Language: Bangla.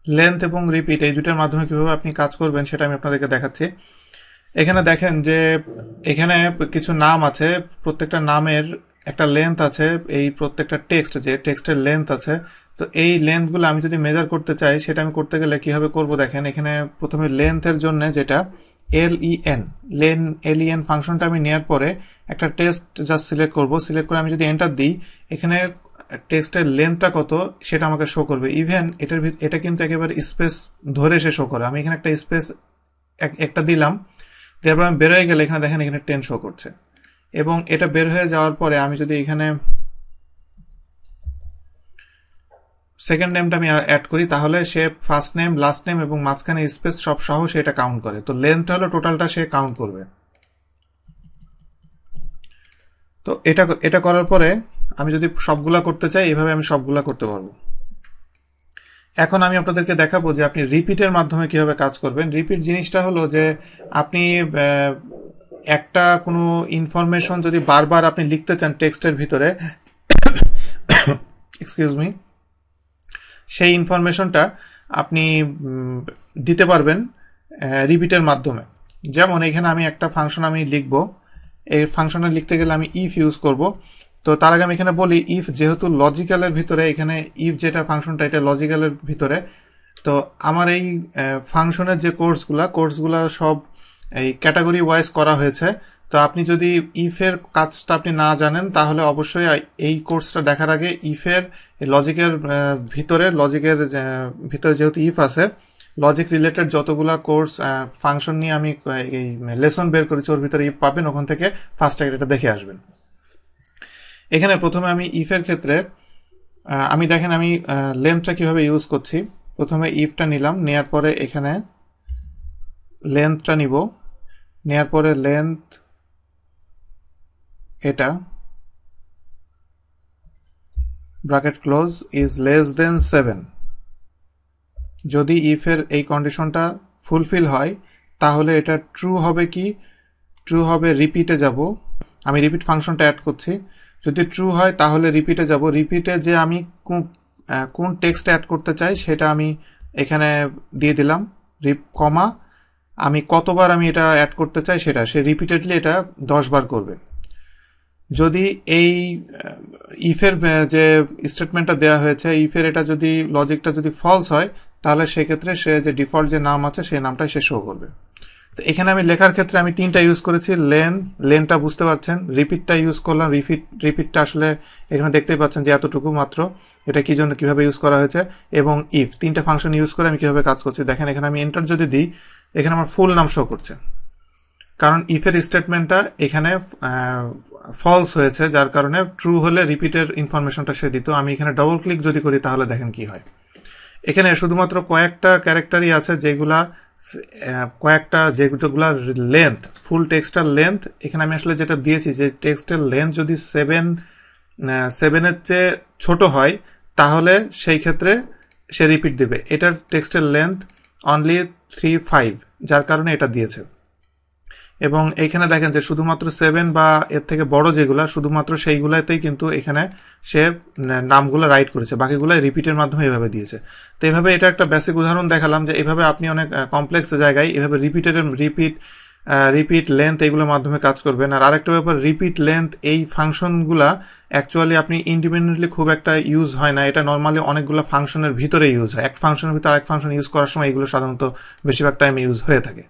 লেন্থ এবং রিপিট এই দুটার মাধ্যমে কিভাবে আপনি কাজ করবেন সেটা আমি আপনাদেরকে দেখাচ্ছি। এখানে দেখেন যে এখানে কিছু নাম আছে, প্রত্যেকটা নামের একটা লেন্থ আছে, এই প্রত্যেকটা টেক্সট যে টেক্সটের লেন্থ আছে। তো এই লেন্থগুলো আমি যদি মেজার করতে চাই সেটা আমি করতে গেলে কিভাবে করব দেখেন, এখানে প্রথমে লেন্থের জন্য যেটা লেন ফাংশনটা আমি নেওয়ার পরে একটা টেক্সট জাস্ট সিলেক্ট করব, সিলেক্ট করে আমি যদি এন্টার দিই এখানে টেক্সটের লেন্থটা কত সেটা আমাকে শো করবে। ইভেন এটা কিন্তু একেবারে স্পেস ধরে সে শো করে। আমি এখানে একটা স্পেস একটা দিলাম, তারপর আমি বের হয়ে গেলে এখানে দেখেন এখানে 10 শো করছে। এবং এটা বের হয়ে যাওয়ার পরে আমি যদি এখানে সেকেন্ড নেমটা আমি অ্যাড করি তাহলে সে ফার্স্ট নেম, লাস্ট নেম এবং মাঝখানে স্পেস সব সহ সে এটা কাউন্ট করে। তো লেন্থ হলো টোটালটা সে কাউন্ট করবে। তো এটা করার পরে আমি যদি সবগুলা করতে চাই এভাবে আমি সবগুলা করতে পারবো। এখন আমি আপনাদেরকে দেখাবো যে আপনি রিপিটের মাধ্যমে কিভাবে কাজ করবেন। রিপিট জিনিসটা হলো যে আপনি একটা কোনো ইনফরমেশন যদি বারবার আপনি লিখতে চান টেক্সটের ভিতরে, এক্সকিউজ মি, সেই ইনফরমেশনটা আপনি দিতে পারবেন রিপিটের মাধ্যমে। যেমন এখানে আমি একটা ফাংশন আমি লিখবো, এই ফাংশনে লিখতে গেলে আমি ইফ ইউজ করব। তো তার আগে আমি এখানে বলি ইফ যেহেতু লজিক্যালের ভিতরে, এখানে ইফ যেটা ফাংশনটা এটা লজিক্যালের ভিতরে। তো আমার এই ফাংশনের যে কোর্সগুলা সব এই ক্যাটাগরি ওয়াইজ করা হয়েছে। তো আপনি যদি ইফের কাজটা আপনি না জানেন তাহলে অবশ্যই এই কোর্সটা দেখার আগে ইফের লজিকের ভিতরে যেহেতু ইফ আছে, লজিক রিলেটেড যতগুলা কোর্স ফাংশন নিয়ে আমি এই লেসন বের করেছি ওর ভিতরে ইফ পাবেন, ওখান থেকে ফার্স্ট এটা দেখে আসবেন। এখানে প্রথমে আমি ইফের ক্ষেত্রে আমি দেখেন আমি লেন্থটা কিভাবে ইউজ করছি। প্রথমে ইফটা নিলাম, নেয়ার পরে এখানে লেন্থটা নিব, নেয়ার পরে লেন্থ এটা bracket close is less than 7। যদি ইফের এই কন্ডিশনটা ফুলফিল হয় তাহলে এটা ট্রু হবে, কি ট্রু হবে রিপিটে যাব। আমি রিপিট ফাংশনটা অ্যাড করছি। যদি ট্রু হয় তাহলে রিপিটে যাব। রিপিটে যে আমি কোন টেক্সট অ্যাড করতে চাই সেটা আমি এখানে দিয়ে দিলাম, কমা আমি কতবার আমি এটা অ্যাড করতে চাই সেটা, সে রিপিটেডলি এটা 10 বার করবে। যদি এই ইফের যে স্টেটমেন্টটা দেওয়া হয়েছে, ইফের এটা যদি লজিকটা যদি ফলস হয় তাহলে সেক্ষেত্রে সে যে ডিফল্ট যে নাম আছে সেই নামটাই সে শো করবে। তো এখানে আমি লেখার ক্ষেত্রে আমি 3টা ইউজ করেছি। লেনটা বুঝতে পারছেন, রিপিটটা ইউজ করলাম। রিপিটটা আসলে এখানে দেখতেই পাচ্ছেন যে এতটুকু মাত্র, এটা কি জন্য কিভাবে ইউজ করা হয়েছে। এবং ইফ, 3টা ফাংশন ইউজ করে আমি কিভাবে কাজ করছি দেখেন। এখানে আমি এন্টার যদি দিই এখানে আমার ফুল নাম শো করছে, কারণ ইফের স্টেটমেন্টটা এখানে ফলস হয়েছে, যার কারণে ট্রু হলে রিপিটের ইনফরমেশনটা সে দিত। আমি এখানে ডবল ক্লিক যদি করি তাহলে দেখেন কি হয়। এখানে শুধুমাত্র কয়েকটা ক্যারেক্টারই আছে যেগুলা যেগুলা লেন্থ, ফুল টেক্সটার লেন্থ। এখানে আমি আসলে যেটা দিয়েছি যে টেক্সটের লেন্থ যদি 7-এর চেয়ে ছোট হয় তাহলে সেই ক্ষেত্রে সে রিপিট দিবে। এটার টেক্সটের লেন্থ অনলি 3-5, যার কারণে এটা দিয়েছে। এবং এইখানে দেখেন যে শুধুমাত্র 7 বা এর থেকে বড় যেগুলা শুধুমাত্র সেইগুলাতেই কিন্তু এখানে সে নামগুলো রাইট করেছে, বাকিগুলো রিপিটের মাধ্যমে এভাবে দিয়েছে। তো এইভাবে এটা একটা বেসিক উদাহরণ দেখালাম যে এইভাবে আপনি অনেক কমপ্লেক্স জায়গায় এভাবে রিপিট লেন্থ এইগুলোর মাধ্যমে কাজ করবেন। আর আরেকটা ব্যাপার, রিপিট লেন্থ এই ফাংশনগুলা অ্যাকচুয়ালি আপনি ইন্ডিপেন্ডেন্টলি খুব একটা ইউজ হয় না, এটা নর্মালি অনেকগুলো ফাংশনের ভিতরে ইউজ হয়। এক ফাংশনের ভিতরে আরেক ফাংশন ইউজ করার সময় এগুলো সাধারণত বেশিরভাগ টাইম ইউজ হয়ে থাকে।